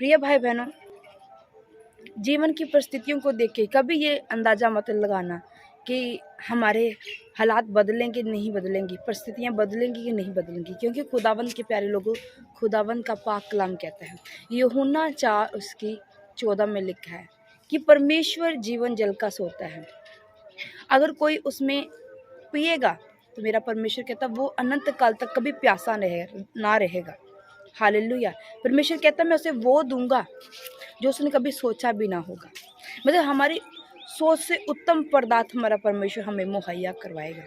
प्रिय भाई बहनों, जीवन की परिस्थितियों को देख के कभी ये अंदाज़ा मत लगाना कि हमारे हालात बदलेंगे नहीं बदलेंगी, परिस्थितियाँ बदलेंगी कि नहीं बदलेंगी, क्योंकि खुदावंद के प्यारे लोगों, खुदावंद का पाक कलाम कहता है, यूहन्ना 4 उसकी 14 में लिखा है कि परमेश्वर जीवन जल का सोता है, अगर कोई उसमें पिएगा तो मेरा परमेश्वर कहता वो अनंत काल तक कभी प्यासा ना रहेगा। हालेलुया। परमेश्वर कहता मैं उसे वो दूंगा जो उसने कभी सोचा भी ना होगा। मतलब हमारी सोच से उत्तम पदार्थ हमारा परमेश्वर हमें मुहैया करवाएगा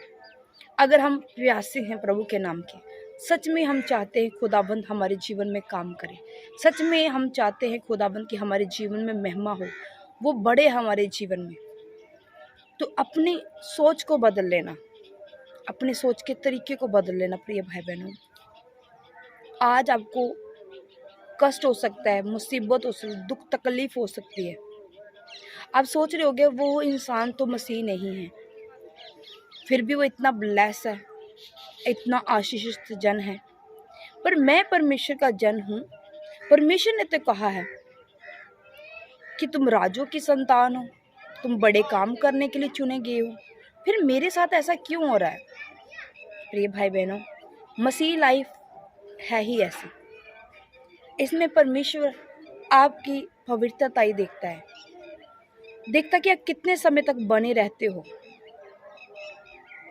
अगर हम प्यासे हैं प्रभु के नाम के। सच में हम चाहते हैं खुदाबंद हमारे जीवन में काम करे, सच में हम चाहते हैं खुदाबंद की हमारे जीवन में महिमा हो, वो बढ़े हमारे जीवन में, तो अपनी सोच को बदल लेना, अपने सोच के तरीके को बदल लेना। प्रिय भाई बहनों, आज आपको कष्ट हो सकता है, मुसीबत हो सकती है, दुख तकलीफ हो सकती है, आप सोच रहे होगे वो इंसान तो मसीह नहीं है, फिर भी वो इतना ब्लेस है, इतना आशीषित जन है। पर मैं परमेश्वर का जन हूँ। परमेश्वर ने तो कहा है कि तुम राजों की संतान हो, तुम बड़े काम करने के लिए चुने गए हो, फिर मेरे साथ ऐसा क्यों हो रहा है? प्रिय भाई बहनों, मसीह लाइफ है ही ऐसी। इसमें परमेश्वर आपकी पवित्रता ही देखता है, देखता कि आप कितने समय तक बने रहते हो।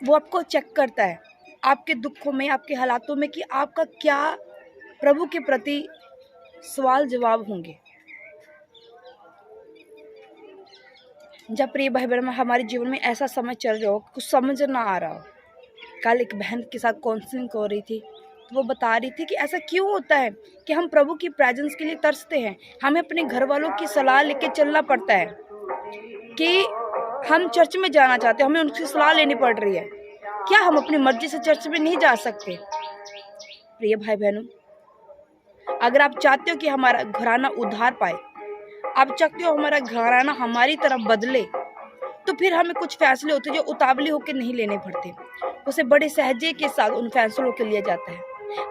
वो आपको चेक करता है आपके दुखों में, आपके हालातों में, कि आपका क्या प्रभु के प्रति सवाल जवाब होंगे। जब प्रिय भाई बहन हमारे जीवन में ऐसा समय चल रहा हो, कुछ समझ ना आ रहा हो। कल एक बहन के साथ काउंसलिंग हो रही थी, तो वो बता रही थी कि ऐसा क्यों होता है कि हम प्रभु की प्रेजेंस के लिए तरसते हैं, हमें अपने घर वालों की सलाह लेके चलना पड़ता है कि हम चर्च में जाना चाहते हैं, हमें उनकी सलाह लेनी पड़ रही है, क्या हम अपनी मर्जी से चर्च में नहीं जा सकते? प्रिय भाई बहनों, अगर आप चाहते हो कि हमारा घराना उद्धार पाए, आप चाहते हो हमारा घराना हमारी तरफ बदले, तो फिर हमें कुछ फैसले होते हैं जो उतावली होकर नहीं लेने पड़ते, उसे बड़े सहजे के साथ उन फैसलों के लिए जाता है।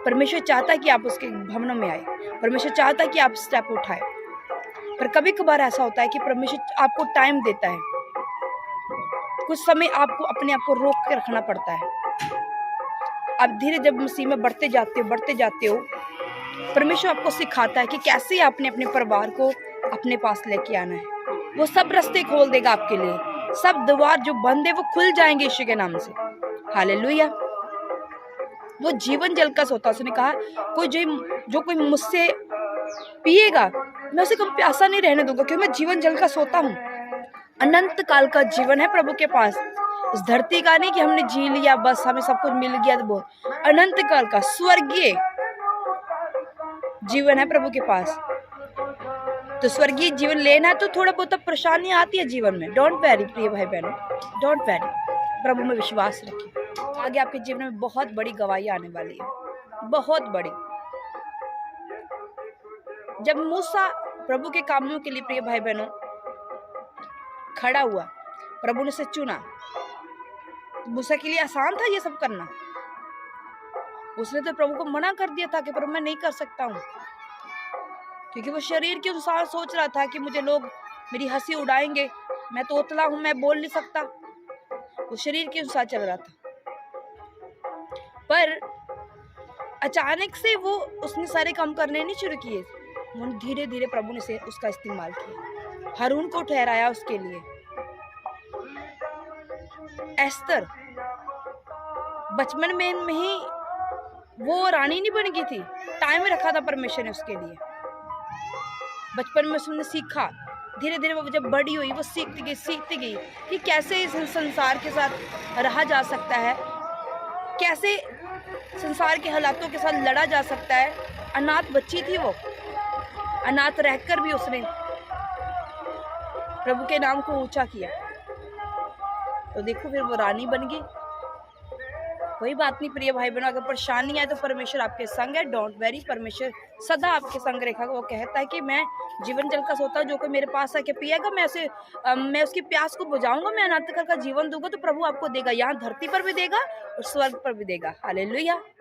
परमेश्वर चाहता है कि आप उसके भवनों में आए, परमेश्वर चाहता है कि आप स्टेप उठाए, पर कभी कभार ऐसा होता है कि परमेश्वर आपको टाइम देता है, कुछ समय आपको अपने आप को रोक के रखना पड़ता है। आप धीरे जब मसीह में बढ़ते जाते हो, परमेश्वर आपको सिखाता है कि कैसे आपने अपने परिवार को अपने पास लेके आना है। वो सब रास्ते खोल देगा आपके लिए, सब द्वार जो बंद है वो खुल जाएंगे यीशु के नाम से। हालेलुया। वो जीवन जल का सोता, उसने कहा जो कोई मुझसे पिएगा मैं उसे कभी प्यासा नहीं रहने दूंगा, क्योंकि मैं जीवन जल का सोता हूँ। अनंत काल का जीवन है प्रभु के पास, इस धरती का नहीं कि हमने जी लिया बस हमें सब कुछ मिल गया, तो बहुत अनंत काल का स्वर्गीय जीवन है प्रभु के पास। तो स्वर्गीय जीवन लेना है तो थोड़ा बहुत परेशानियां आती है जीवन में, डोंट वैरी प्रिय भाई बहनों, डोंट वैरी, प्रभु में विश्वास रखिए। आगे आपके जीवन में बहुत बड़ी गवाही आने वाली है, बहुत बड़ी। जब मूसा प्रभु के कामों के लिए प्रिय भाई बहनों खड़ा हुआ, प्रभु ने उसे चुना, तो मूसा के लिए आसान था ये सब करना? उसने तो प्रभु को मना कर दिया था कि प्रभु मैं नहीं कर सकता हूँ, क्योंकि वो शरीर के अनुसार सोच रहा था कि मुझे लोग मेरी हंसी उड़ाएंगे, मैं तो उतला हूं, मैं बोल नहीं सकता। वो शरीर के अनुसार चल रहा था, पर अचानक से वो उसने सारे काम करने नहीं शुरू किए, वो धीरे धीरे प्रभु ने से उसका इस्तेमाल किया, हारून को ठहराया उसके लिए। एस्तर बचपन में ही वो रानी नहीं बन गई थी, टाइम रखा था परमेश्वर ने उसके लिए। बचपन में उसने सीखा, धीरे धीरे वो जब बड़ी हुई वो सीखती गई कि कैसे इस संसार के साथ रहा जा सकता है, कैसे संसार के हालातों के साथ लड़ा जा सकता है। अनाथ बच्ची थी वो, अनाथ रहकर भी उसने प्रभु के नाम को ऊंचा किया, तो देखो फिर वो रानी बन गई। कोई बात नहीं प्रिय भाई बहनों, अगर परेशानी है तो परमेश्वर आपके संग है, डोंट वेरी, परमेश्वर सदा आपके संग रेखा। वो कहता है कि मैं जीवन जल का सोता हूँ, जो कोई मेरे पास आके पिएगा मैं उसकी प्यास को बुझाऊंगा, मैं अनंत काल का जीवन दूंगा। तो प्रभु आपको देगा, यहाँ धरती पर भी देगा और स्वर्ग पर भी देगा। हालेलुया।